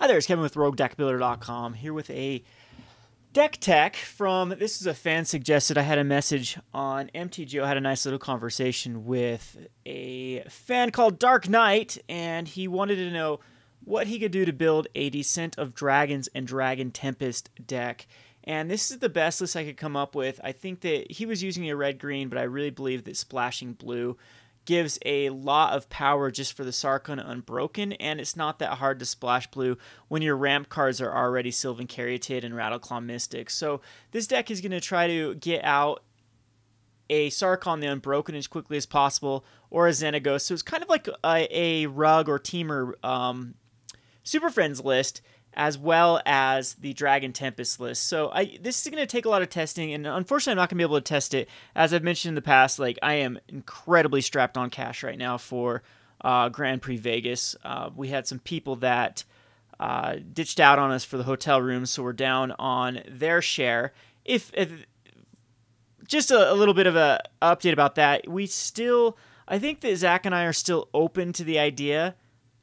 Hi there, it's Kevin with RogueDeckBuilder.com here with a deck tech from, this is a fan suggested. I had a message on MTGO, had a nice little conversation with a fan called Dark Knight, and he wanted to know what he could do to build a Descent of Dragons and Dragon Tempest deck. And this is the best list I could come up with. I think that he was using a red-green, but I really believe that splashing blue gives a lot of power just for the Sarkhan Unbroken, and it's not that hard to splash blue when your ramp cards are already Sylvan Caryatid and Rattleclaw Mystic. So this deck is going to try to get out a Sarkhan the Unbroken as quickly as possible, or a Xenagos. So it's kind of like a Rug or Teamer Super Friends list, as well as the Dragon Tempest list. So this is going to take a lot of testing, and unfortunately I'm not going to be able to test it. As I've mentioned in the past, like, I am incredibly strapped on cash right now for Grand Prix Vegas. We had some people that ditched out on us for the hotel rooms, so we're down on their share. If just a little bit of a update about that, I think that Zach and I are still open to the idea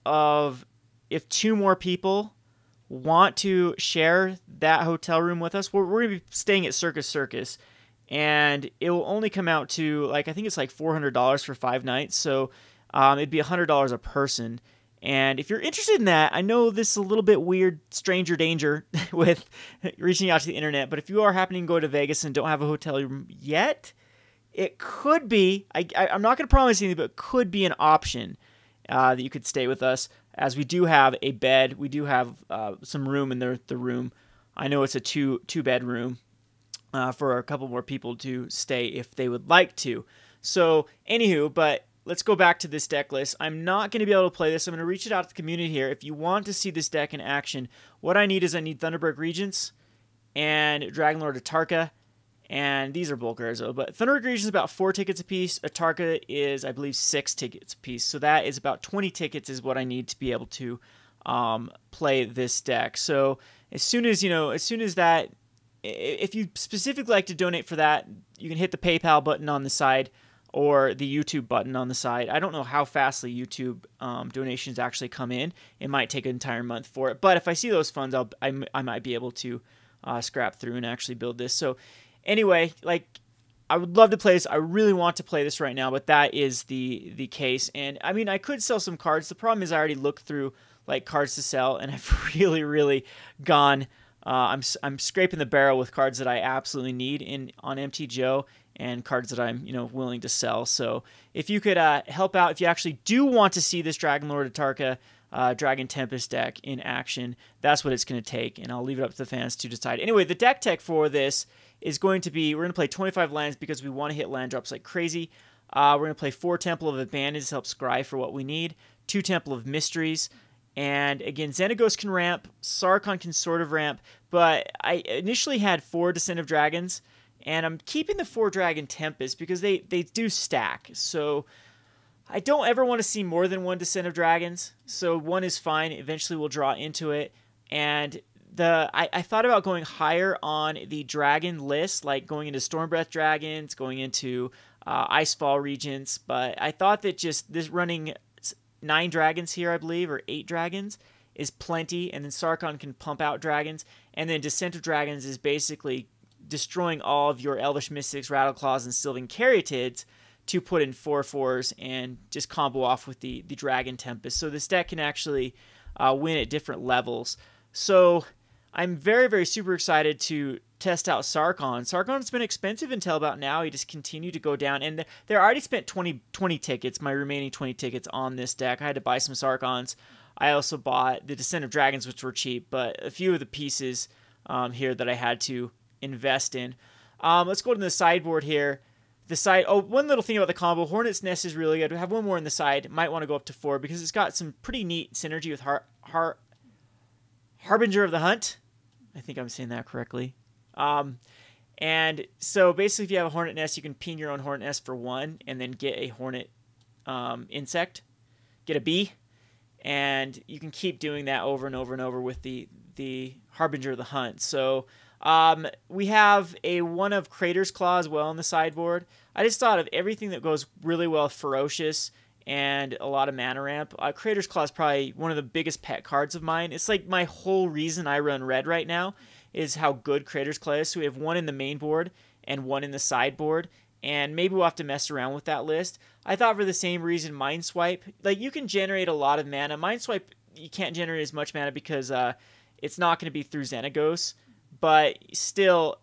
of, if two more people want to share that hotel room with us, we're going to be staying at Circus, and it will only come out to, like, I think it's like $400 for 5 nights, so it'd be $100 a person. And if you're interested in that, I know this is a little bit weird, stranger danger with reaching out to the internet, but if you are happening to go to Vegas and don't have a hotel room yet, it could be, I'm not going to promise anything, but it could be an option that you could stay with us, as we do have a bed. We do have some room in the room. I know it's a two bedroom for a couple more people to stay if they would like to. So anywho, but let's go back to this deck list. I'm not going to be able to play this. I'm going to reach it out to the community here. If you want to see this deck in action, what I need Thunderbird Regents and Dragonlord Atarka. And these are bulk rares, though. But Thunderbird Regents is about 4 tickets apiece. Atarka is, I believe, 6 tickets apiece. So that is about 20 tickets is what I need to be able to play this deck. So as soon as that, if you specifically like to donate for that, you can hit the PayPal button on the side or the YouTube button on the side. I don't know how fastly YouTube donations actually come in. It might take an entire month for it. But if I see those funds, I might be able to scrap through and actually build this. So anyway, like, I would love to play this. I really want to play this right now, but that is the case. And I mean, I could sell some cards. The problem is I already looked through like cards to sell, and I've really gone. I'm scraping the barrel with cards that I absolutely need on MTGO and cards that I'm willing to sell. So if you could help out, if you actually do want to see this Dragonlord Atarka Dragon Tempest deck in action, that's what it's going to take, and I'll leave it up to the fans to decide. Anyway, the deck tech for this is going to be, we're going to play 25 lands because we want to hit land drops like crazy. We're going to play 4 Temple of Abandons to help scry for what we need, 2 Temple of Mysteries, and again, Xenagos can ramp, Sarkhan can sort of ramp, but I initially had 4 Descent of Dragons, and I'm keeping the 4 Dragon Tempest because they do stack. So I don't ever want to see more than 1 Descent of Dragons, so 1 is fine. Eventually we'll draw into it, and I thought about going higher on the dragon list, like going into Stormbreath Dragons, going into Icefall Regents, but I thought that just this running 9 dragons here, I believe, or 8 dragons, is plenty, and then Sarkhan can pump out dragons, and then Descent of Dragons is basically destroying all of your Elvish Mystics, Rattleclaws, and Sylvan Caryatids to put in 4/4s and just combo off with the Dragon Tempest. So this deck can actually win at different levels. So I'm very super excited to test out Sarkhan. Sarkhan's been expensive until about now. He just continued to go down, and they already spent 20 tickets, my remaining 20 tickets on this deck. I had to buy some Sarkhans. I also bought the Descent of Dragons, which were cheap, but a few of the pieces here that I had to invest in. Let's go to the sideboard here. One little thing about the combo, Hornet's Nest is really good. We have 1 more on the side. Might want to go up to 4 because it's got some pretty neat synergy with Harbinger of the Hunt. I think I'm saying that correctly. And so basically, if you have a Hornet Nest, you can ping your own Hornet Nest for 1 and then get a Hornet insect, get a bee, and you can keep doing that over and over with the Harbinger of the Hunt. So we have a 1 of Crater's Claw as well on the sideboard. I just thought of everything that goes really well with Ferocious and a lot of mana ramp. Creator's Claw is probably one of the biggest pet cards of mine. It's like my whole reason I run red right now is how good Creator's Claw is. So we have one in the main board and one in the sideboard, and maybe we'll have to mess around with that list. I thought for the same reason, Mind Swipe, like you can generate a lot of mana. Mind Swipe, you can't generate as much mana because it's not going to be through Xenagos, but still,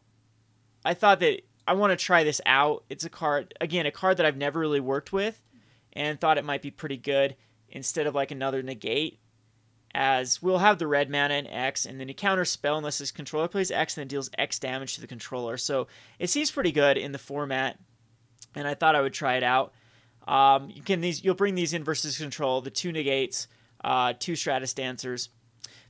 I thought that I want to try this out. It's a card that I've never really worked with, and thought it might be pretty good instead of like another negate, as we'll have the red mana and X, and then you counter spell unless his controller plays X and then deals X damage to the controller. So it seems pretty good in the format, and I thought I would try it out. You'll bring these in versus control, the 2 negates, 2 Stratus Dancers.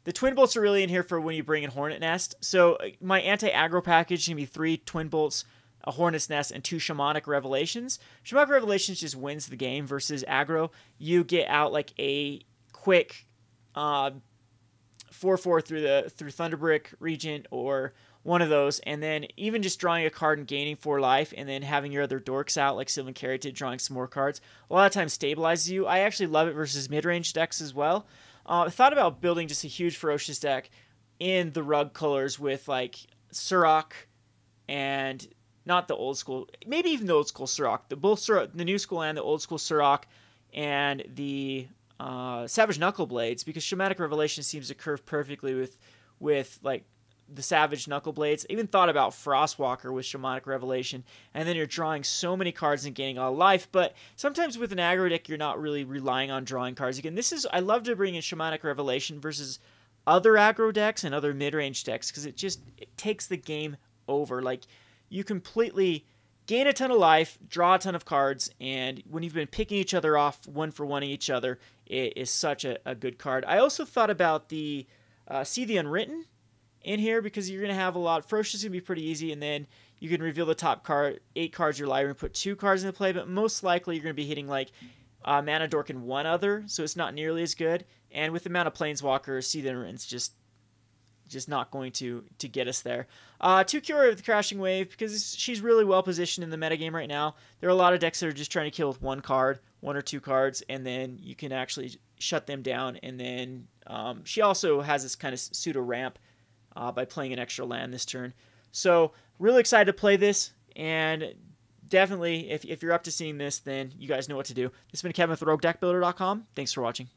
The Twin Bolts are really in here for when you bring in Hornet Nest. So my anti-aggro package is going to be 3 Twin Bolts, a Hornet's Nest, and 2 Shamanic Revelations. Shamanic Revelations just wins the game versus aggro. You get out like a quick 4/4 through Thunderbrick Regent or one of those, and then even just drawing a card and gaining 4 life, and then having your other dorks out like Sylvan Caryatid, drawing some more cards, a lot of times stabilizes you. I actually love it versus mid-range decks as well. I thought about building just a huge Ferocious deck in the rug colors with like Surrak and not the old school, maybe even the old school Surrak, the new school and the old school Surrak, and the Savage Knuckle Blades, because Shamanic Revelation seems to curve perfectly with like the Savage Knuckle Blades. I even thought about Frostwalker with Shamanic Revelation, and then you're drawing so many cards and gaining a lot of life, but sometimes with an aggro deck, you're not really relying on drawing cards. Again, I love to bring in Shamanic Revelation versus other aggro decks and other mid-range decks, because it takes the game over. Like, you completely gain a ton of life, draw a ton of cards, and when you've been picking each other off one for one each other, it is such a good card. I also thought about the See the Unwritten in here, because you're going to have a lot. Ferocious is going to be pretty easy, and then you can reveal the top 8 cards of your library and put 2 cards into play, but most likely you're going to be hitting like Mana Dork and 1 other, so it's not nearly as good. And with the amount of Planeswalkers, See the Unwritten's just not going to get us there. 2 Cure of the Crashing Wave, because she's really well positioned in the metagame right now. There are a lot of decks that are just trying to kill with 1 card, 1 or 2 cards, and then you can actually shut them down. And then she also has this kind of pseudo ramp by playing an extra land this turn. So really excited to play this, and definitely if you're up to seeing this, then you guys know what to do. This has been Kevin with RogueDeckBuilder.com. Thanks for watching.